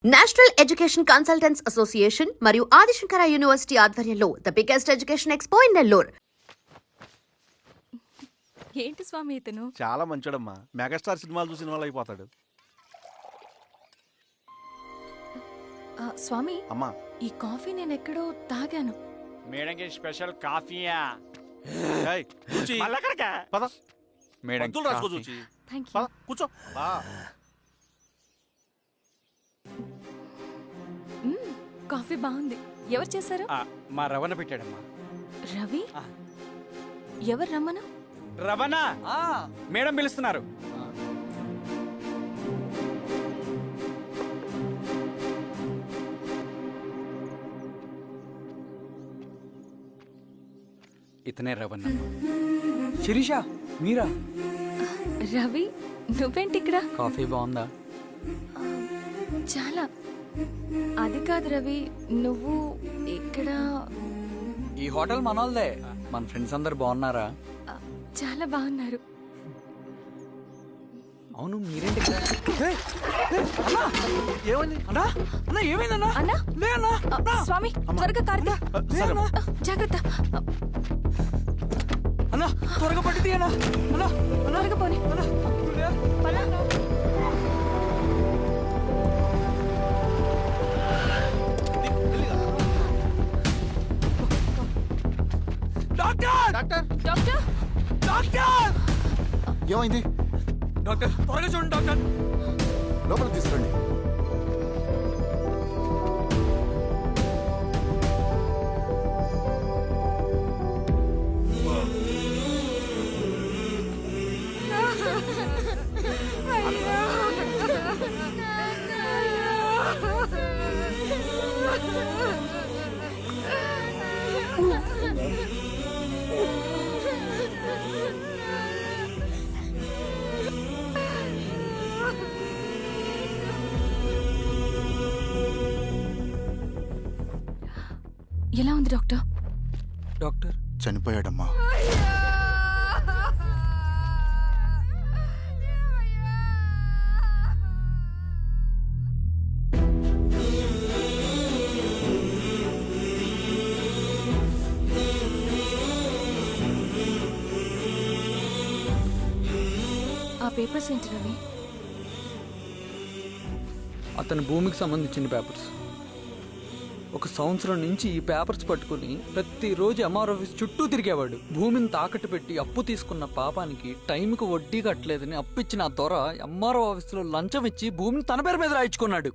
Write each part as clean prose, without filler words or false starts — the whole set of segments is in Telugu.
నేషనల్ ఎడ్యుకేషన్ కన్సల్టెంట్స్ అసోసియేషన్ మరియు ఆదిశంకర యూనివర్సిటీ ఆధ్వర్యంలో the biggest education expo in Nellore. ఏంటి స్వామి ఇతను? చాలా మంచోడమ్మా. మెగాస్టార్ సినిమాలు చూసిన వాళ్ళు అయిపోతాడు. స్వామి అమ్మా, ఈ కాఫీ నేను ఎక్కడో తాగాను. మేడంకి స్పెషల్ కాఫీయా? ఏయ్, చూచి. మళ్ళక్కడికా? పద. మేడం మందులు రాసుకో చూచి. Thank you. పద, కూర్చో. కాఫీ బాగుంది. ఎవరు చేశారు? మా రవణ పెట్టాడమ్మా. రవి? ఎవరు రమ్మను? రవణ మేడం పిలుస్తున్నారు. ఇతనే రవణ. శిరీష, మీరా? రవి నువ్వేంటి ఇక్కడ? కాఫీ బాగుందా? చాలా. అది కాదు రవి, నువ్వు ఇక్కడ. ఈ హోటల్ మనోల్దే. మన ఫ్రెండ్స్ అందరు బాగున్నారా? చాలా బాగున్నారు. అవును, మీరేంటి ఇక్కడ? ఏమని? అన్నా, అన్నా, ఏమైందన్నా? అన్నా? లే అన్నా. స్వామి త్వరగా కారుతా. జాగ్రత్త. అన్నా, త్వరగా పట్టి తీయనా. అన్నా, త్వరగా పోనీ. అన్నా, పదా. డాక్టర్! Doctor, doctor doctor! ఏమైంది? డాక్టర్, త్వరగా చూడండి డాక్టర్. లోపలికి తీసుకురండి. ఎలా ఉంది డాక్టర్? డాక్టర్ చనిపోయాడమ్మా. ఆ పేపర్స్ ఏంటి రవి? అతని భూమికి సంబంధించిన పేపర్స్. ఒక సంవత్సరం నుంచి ఈ పేపర్స్ పట్టుకుని ప్రతిరోజు ఎంఆర్ ఆఫీస్ చుట్టూ తిరిగేవాడు. భూమిని తాకట్టు పెట్టి అప్పు తీసుకున్న పాపానికి టైంకి వడ్డీ కట్టలేదని అప్పిచ్చిన ఆ దొర ఎంఆర్ఓ ఆఫీస్లో లంచం ఇచ్చి భూమిని తన పేరు మీద రాయించుకున్నాడు.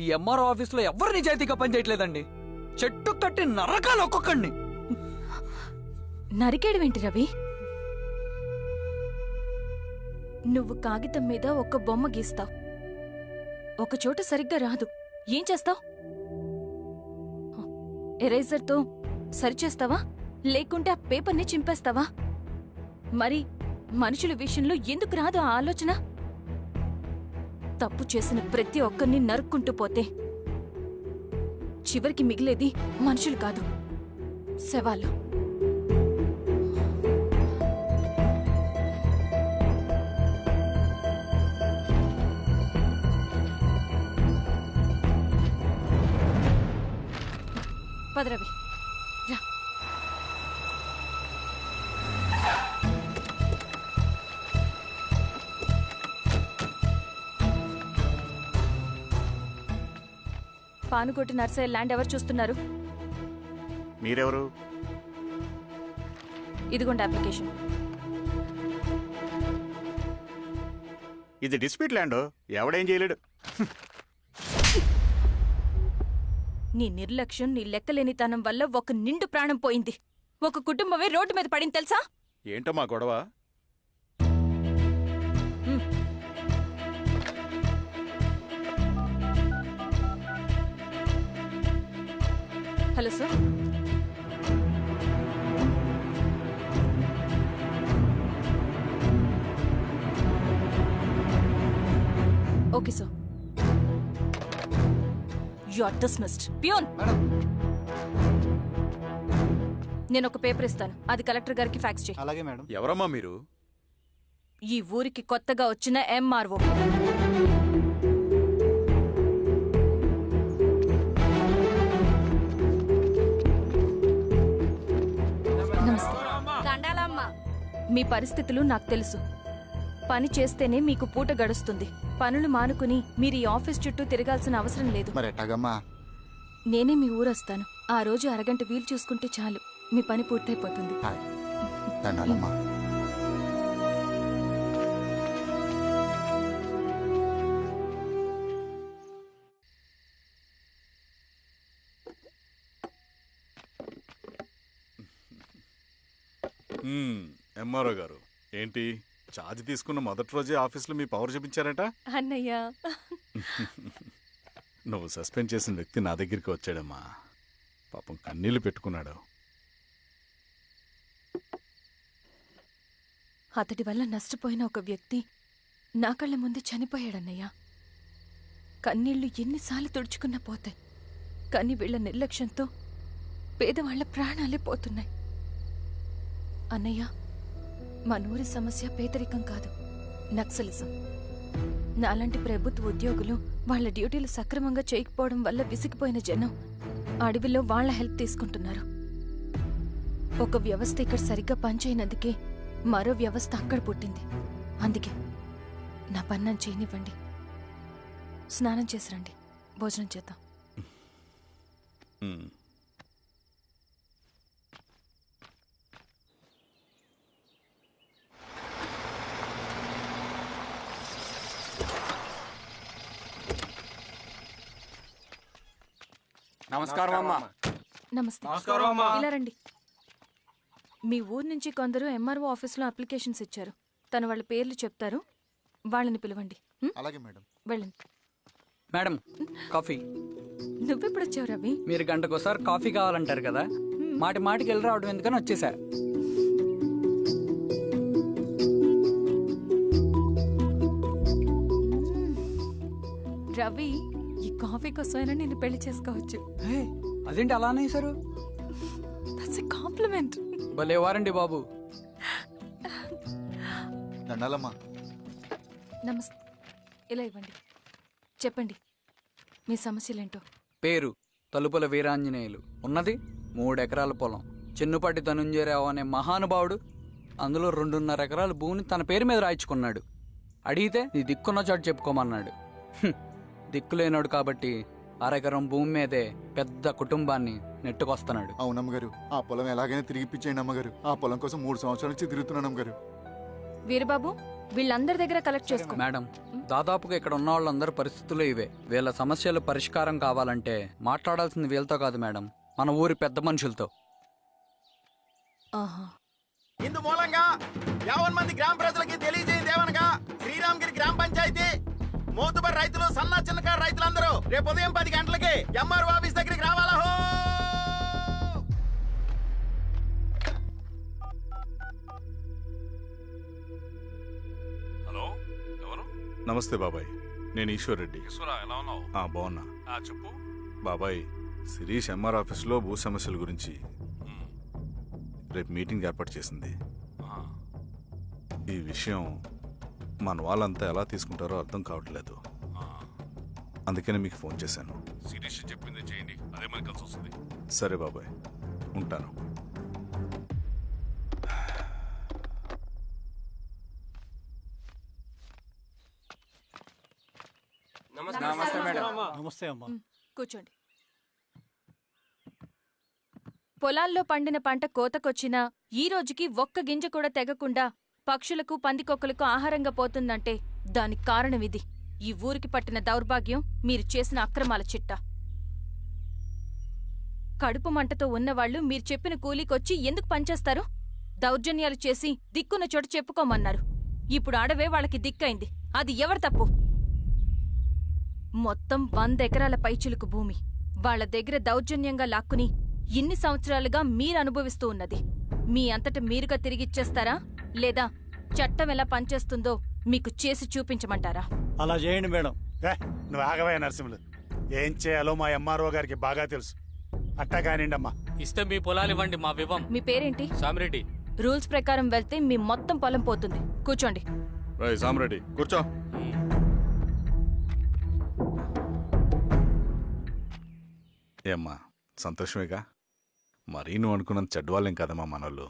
ఈ ఎంఆర్ఓ ఆఫీస్లో ఎవరు నిజాయితీగా పనిచేయట్లేదండి. చెట్టు కట్టి నరకాలు ఒక్కొక్కడిని. నరికేయడం ఏంటి రవి? నువ్వు కాగితం మీద ఒక బొమ్మ గీస్తావు, ఒక చోట సరిగ్గా రాదు, ఏం చేస్తావు? ఎరేజర్తో సరిచేస్తావా, లేకుంటే ఆ పేపర్ని చింపేస్తావా? మరి మనుషుల విషయంలో ఎందుకు రాదు ఆ ఆలోచన? తప్పు చేసిన ప్రతి ఒక్కరిని నరుక్కుంటూ పోతే చివరికి మిగిలేది మనుషులు కాదు, శవాలు. పదరవి రా. పానుకోటి నర్సయ్య ల్యాండ్ ఎవరు చూస్తున్నారు? మీరెవరు? ఇదిగోండి అప్లికేషన్. ఇది డిస్ప్యూట్ ల్యాండ్, ఎవడేం చేయలేడు. నీ నిర్లక్ష్యం, నీ లెక్కలేనితనం వల్ల ఒక నిండు ప్రాణం పోయింది. ఒక కుటుంబమే రోడ్డు మీద పడింది తెలుసా? ఏంటో మా గొడవ? Hello sir. Okay sir. You are dismissed. Peon, నేను ఒక పేపర్ ఇస్తాను, అది కలెక్టర్ గారికి ఫ్యాక్స్ చేయి. అలాగే మేడం. ఎవరమ్మా మీరు? ఈ ఊరికి కొత్తగా వచ్చిన ఎంఆర్ఓ. మీ పరిస్థితులు నాకు తెలుసు. పని చేస్తేనే మీకు పూట గడుస్తుంది. పనులు మానుకుని మీరు ఈ ఆఫీస్ చుట్టూ తిరగాల్సిన అవసరం లేదు. మరి ఎట్టాగమ్మా? నేనే మీ ఊరొస్తాను. ఆ రోజు అరగంట వీలు చూసుకుంటే చాలు, మీ పని పూర్తయిపోతుంది. హాయ్ దండాలమ్మా. ఎంఆర్ఓ గారు ఏంటి ఛార్జ్ తీసుకున్న మొదటి రోజే ఆఫీస్లో మీ పవర్ చూపించారట? అన్నయ్య, నువ్వు సస్పెండ్ చేసిన వ్యక్తి నా దగ్గరికి వచ్చాడమ్మా. పాపం కన్నీళ్లు పెట్టుకున్నాడు. అతడి వల్ల నష్టపోయిన ఒక వ్యక్తి నా కళ్ళ ముందు చనిపోయాడన్నయ్య. కన్నీళ్లు ఎన్నిసార్లు తుడుచుకున్నా పోతాయి, కానీ వీళ్ళ నిర్లక్ష్యంతో పేదవాళ్ల ప్రాణాలే పోతున్నాయి. అన్నయ్య, మా నూరి సమస్య పేదరికం కాదు, నక్సలిజం. నాలాంటి ప్రభుత్వ ఉద్యోగులు వాళ్ళ డ్యూటీలు సక్రమంగా చేయకపోవడం వల్ల విసిగిపోయిన జనం అడవిలో వాళ్ల హెల్ప్ తీసుకుంటున్నారు. ఒక వ్యవస్థ ఇక్కడ సరిగ్గా పనిచేయనందుకే మరో వ్యవస్థ అక్కడ పుట్టింది. అందుకే నా పన్నం చేయనివ్వండి. స్నానం చేసిరండి, భోజనం చేద్దాం. ఉమ్. నమస్కారం అమ్మా. నమస్తే. నమస్కారం అమ్మా. ఇలా రండి. మీ ఊరు నుంచి కొందరు ఎంఆర్ఓ ఆఫీస్లో అప్లికేషన్స్ ఇచ్చారు. తను వాళ్ళ పేర్లు చెప్తారు, వాళ్ళని పిలవండి. అలాగే మేడం. వెళ్ళండి. Madam, coffee. నువ్వెప్పుడొచ్చావు రవి? మీరు గంటకోసారి కాఫీ కావాలంటారు కదా, మాటి మాటికి వెళ్ళి రావడం ఎందుకని వచ్చేసా. రవి, ఈ కాఫీ కోసమైనా నేను పెళ్లి చేసుకోవచ్చు. హే, అదేంటి అలా అనేసారు? That's a compliment. భలే వారండి బాబు. దండాలమ్మా. నమస్తే. ఇలా ఇవ్వండి. చెప్పండి, మీ సమస్యలేంటో. పేరు తలుపుల వీరాంజనేయులు. ఉన్నది 3 ఎకరాల పొలం. చిన్నుపాటి ధనుంజయరావు అనే మహానుభావుడు అందులో 2.5 ఎకరాల భూమిని తన పేరు మీద రాయించుకున్నాడు. అడిగితే నీ దిక్కున్న చోటు చెప్పుకోమన్నాడు. దిక్కులేనోడు కాబట్టి 1/2 ఎకరం భూమి మీదే పెద్ద కుటుంబాన్ని నెట్టుకొస్తున్నాడు. అవునమ్మగారు, ఆ పొలం ఎలాగైనా తిరిగి ఇప్పించేయండి అమ్మగారు. ఆ పొలం కోసం 3 సంవత్సరాల నుంచి తిరుగుతున్నాను అమ్మగారు. వీరబాబు, వీళ్ళందరి దగ్గర కలెక్ట్ చేసుకో. మేడం, దాదాపుగా ఇక్కడ ఉన్న వాళ్ళందరి పరిస్థితులు ఇవే. వీళ్ళ సమస్యలు పరిష్కారం కావాలంటే మాట్లాడాల్సింది వీళ్ళతో కాదు మేడం, మన ఊరి పెద్ద మనుషులతో. ఆహా. ఇందు మూలంగా 50 మంది గ్రామ ప్రజలకి తెలియజేయదేవనగా శ్రీరామగిరి గ్రామ పంచాయతీ మోతుబరి రైతులు, సన్న చిన్నకారు రైతులందరూ రేపు ఉదయం 10 గంటలకి ఎంఆర్ఓ ఆఫీస్ దగ్గరికి రావాలా. హలో, ఎవరు? నమస్తే బాబాయ్, నేను ఈశ్వర్ రెడ్డి. ఎలా ఉన్నావు? బాగున్నా. చెప్పు. బాబాయ్, శిరీష్ ఎంఆర్ ఆఫీస్లో భూ సమస్యల గురించి రేపు మీటింగ్ ఏర్పాటు చేసింది. ఈ విషయం మన వాళ్ళంతా ఎలా తీసుకుంటారో అర్థం కావట్లేదు. అందుకనే మీకు ఫోన్ చేశాను. శిరీష్ చెప్పింది చేయండి, అదే మనకి కలిసి వస్తుంది. సరే బాబాయ్, ఉంటాను. నమస్తే మేడం. నమస్తే అమ్మా. కూర్చోండి. పొలాల్లో పండిన పంట కోతకొచ్చినా ఈ రోజుకి ఒక్క గింజ కూడా తెగకుండా పక్షులకు, పందికొక్కలకు ఆహారంగా పోతుందంటే దానికి కారణమిది. ఈ ఊరికి పట్టిన దౌర్భాగ్యం మీరు చేసిన అక్రమాల చిట్టా. కడుపు మంటతో ఉన్నవాళ్లు మీరు చెప్పిన కూలీకొచ్చి ఎందుకు పనిచేస్తారు? దౌర్జన్యాలు చేసి దిక్కున్న చోట చెప్పుకోమన్నారు. ఇప్పుడు అడవే వాళ్ళకి దిక్కైంది. అది ఎవరి తప్పు? మొత్తం 100 ఎకరాల పైచిలుకు భూమి వాళ్ల దగ్గర దౌర్జన్యంగా లాక్కుని ఇన్ని సంవత్సరాలుగా మీరు అనుభవిస్తూ ఉన్నది. మీ అంతట మీరుగా తిరిగిచ్చేస్తారా, లేదా చట్టం ఎలా పనిచేస్తుందో మీకు చేసి చూపించమంటారా? అలా చేయండి మేడం. నువ్వు ఆగవయ్య నరసింహులు, ఏం చేయాలో మా ఎంఆర్ఓ గారికి బాగా తెలుసు. అట్టా కానివ్వండమ్మా. ఇస్తే మీ పొలాలు ఇవ్వండి, మా వివం. మీ పేరేంటి? సామిరెడ్డి. రూల్స్ ప్రకారం వెళ్తే మీ మొత్తం పొలం పోతుంది. కూర్చోండి. సామరెడ్డి కూర్చో. ఏమ్మా, సంతోషమేగా? మరీ నువ్వు అనుకున్నంత చెడ్డవాళ్ళేం కదమ్మా మనోళ్ళు.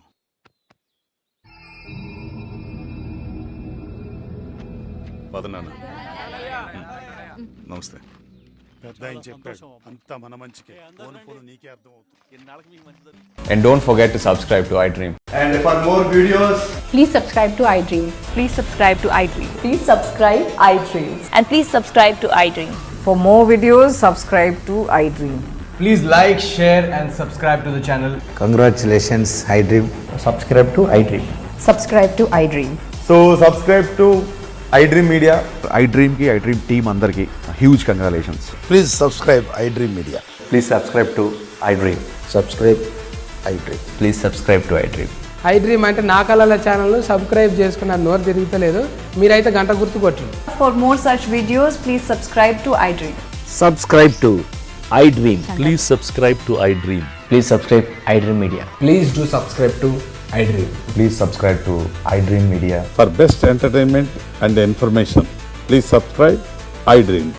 పద నాన్న. నమస్తే. పెద్ద ఆయన చెప్పాడు అంతా మన మంచికే. పోను పోను నీకే అర్థం అవుతుంది. And don't forget to subscribe to iDream. And for more videos, Please subscribe to iDream. Please subscribe to iDream. Please subscribe iDream. And please subscribe to iDream. For more videos, subscribe to iDream. Please like, share, and subscribe to the channel. Congratulations, iDream. Subscribe to iDream. Subscribe to iDream. So, subscribe to iDream Media. iDream team అందరికి huge congratulations. please subscribe iDream Media. Please subscribe to iDream. Subscribe iDream. Please subscribe to iDream. iDream అంటే నా కళల ఛానల్ సబ్స్క్రైబ్ చేసుకున్న నోరు తిరుగుతలేదు. మీరైతే గంట గుర్తు కొట్టండి. For more such videos, please subscribe to iDream. Subscribe to iDream. Please subscribe to iDream. Please subscribe iDream Media. Please do subscribe to iDream. Please subscribe to iDream Media. For best entertainment and information, please subscribe iDream.